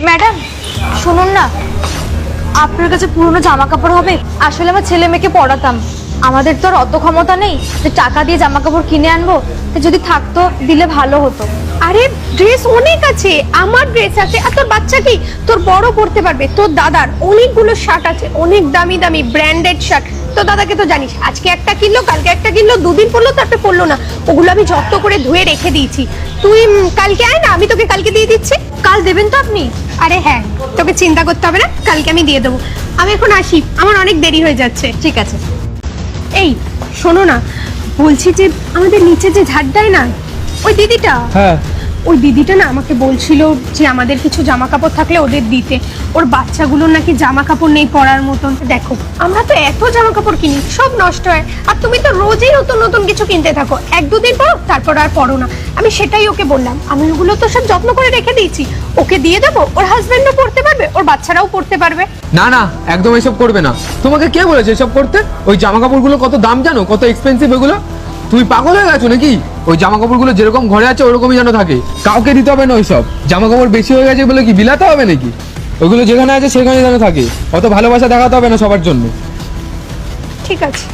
Madam শুনুন না, আপনার কাছে পুরনো জামা কাপড় হবে? আসলে আমার ছেলে মেয়েকে পড়াতাম, আমাদের তো আর অত ক্ষমতা নেই যে টাকা দিয়ে জামা কাপড় কিনে আনবো। যদি থাকতো দিলে ভালো হতো। আরে ড্রেস অনেক আছে, আমার ড্রেস আছে, আর তোর বাচ্চা কি তোর বড় পড়তে পারবে? তোর দাদার অনেকগুলো শার্ট আছে, অনেক দামি দামি ব্র্যান্ডেড শার্ট। তোর দাদাকে তো জানিস, আজকে একটা কিনলো, কালকে একটা কিনলো, দুদিন পরলো, তারপরে পরলো না। ওগুলো আমি যত্ন করে ধুয়ে রেখে দিয়েছি। তুই কালকে আয় না, আমি তোকে কালকে দিয়ে দিচ্ছি। কাল দেবেন তো আপনি? আরে হ্যাঁ, তোকে চিন্তা করতে হবে না, কালকে আমি দিয়ে দেবো। আমি এখন আসি, আমার অনেক দেরি হয়ে যাচ্ছে। ঠিক আছে। এই শোনো না, বলছি যে আমাদের নিচে যে ঝাড় দেয় না, ওই দিদিটা, হ্যাঁ ওই দিদিটা না আমাকে বলছিল যে আমাদের কিছু জামা কাপড় থাকলে ওদের দিতে। ওর বাচ্চাগুলোর নাকি জামা কাপড় নেই পরার মতন। দেখো আমরা তো এত জামা কাপড় কিনি, সব নষ্ট হয়, আর তুমি তো রোজই নতুন নতুন কিছু কিনতে থাকো, এক দুদিন পরো তারপর আর পরো না। আমি সেটাই ওকে বললাম, আমি ওগুলো তো সব যত্ন করে রেখে দিয়েছি, ওকে দিয়ে দেবো, ওর হাজবেন্ডও পড়তে পারবে, ওর বাচ্চারাও পড়তে পারবে। না না, একদম এসব করবে না। তোমাকে কে বলেছে এসব করতে? ওই জামা কাপড়গুলো কত দাম জানো? কত এক্সপেন্সিভ ওগুলো। তুমি পাগল হয়ে গেছো নাকি? ওই জামা কাপড়গুলো যেরকম ঘরে আছে ওরকমই যেন থাকে, কাউকে দিতে হবে না। ওইসব জামা কাপড় বেশি হয়ে গেছে বলে কি বিলাতে হবে নাকি? ওইগুলো যেখানে আছে সেখানে যেন থাকে, অত ভালোবাসা দেখাতে হবে না সবার জন্য। ঠিক আছে,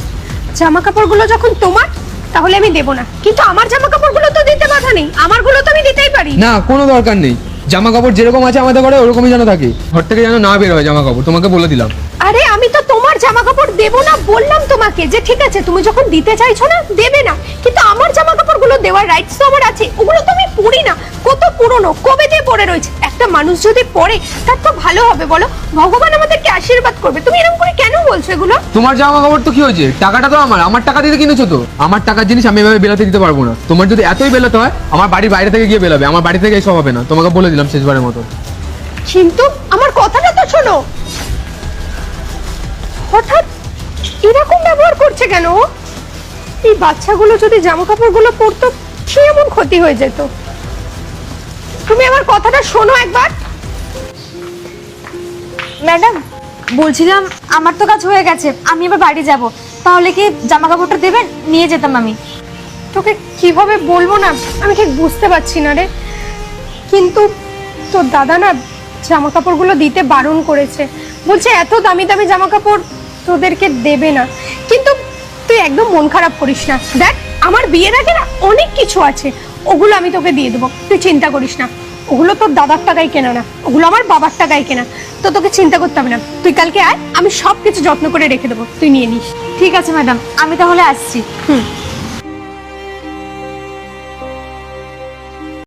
জামা কাপড়গুলো যখন তোমার, তাহলে আমি দেবো না, কিন্তু আমার জামা কাপড়গুলো তো দিতে বাধা নেই, আমারগুলো তো আমি দিতেই পারি। না, কোনো দরকার নেই। জামা কাপড় যেরকম আছে আমাদের ঘরে ওরকমই যেন থাকে, ঘর থেকে যেন না বের হয় জামা কাপড়, তোমাকে বলে দিলাম। আরে আমি তো তোমার জামা কাপড় দেবো না বললাম তোমাকে, যে ঠিক আছে তুমি যখন দিতে চাইছো না দেবে না, কিন্তু আমার জামা কাপড়গুলো দেওয়ার রাইটস তো আমার আছে। ওগুলো তো আমি পরি না, কত পুরনো, কবে দিয়ে পড়ে রয়েছে। একটা মানুষ যদি পড়ে তার তো ভালো হবে বলো, ভগবান আমাদেরকে আশীর্বাদ করবে। তুমি এরকম করে কেন বলছো এগুলো? তোমার জামা কাপড় তো কি হয়েছে, টাকাটা তো আমার টাকা দিয়ে কিনেছো তো। আমার টাকার জিনিস আমি এভাবে বেলাতে দিতে পারবো না। তোমার যদি এতই বেলাতে হয় আমার বাড়ির বাইরে থেকে গিয়ে বেলাবে, আমার বাড়ি থেকে এসব হবে না, তোমাকে বলে দিলাম শেষবারের মতো। কিন্তু আমার কথাটা তো শোনো, হঠাৎ এরকম ব্যবহার করছে কেন? এই বাচ্চাগুলো যদি জামা কাপড়গুলো পরতো কি এমন ক্ষতি হয়ে যেত? তুমি আমার কথাটা শোনো একবার। ম্যাডাম বলছিলাম আমার তো কাজ হয়ে গেছে, আমি এবার বাড়ি যাব, তাহলে কি জামা কাপড়টা দেবেন? নিয়ে যেতাম আমি। তোকে কিভাবে বলবো না, আমি ঠিক বুঝতে পারছি না রে। কিন্তু তোর দাদা না জামা কাপড়গুলো দিতে বারণ করেছে, বলছে এত দামি দামি জামা কাপড় তোদেরকে দেবে না। কিন্তু তুই একদম মন খারাপ করিস না, দেখ আমার বিয়ের আগে না অনেক কিছু আছে, ওগুলো আমি তোকে দিয়ে দেবো, তুই চিন্তা করিস না। ওগুলো তোর দাদার টাকায় কেনা না, ওগুলো আমার বাবার টাকায় কেনা, তো তোকে চিন্তা করতে হবে না। তুই কালকে আয়, আমি সব কিছু যত্ন করে রেখে দেবো, তুই নিয়ে নিস। ঠিক আছে ম্যাডাম, আমি তাহলে আসছি।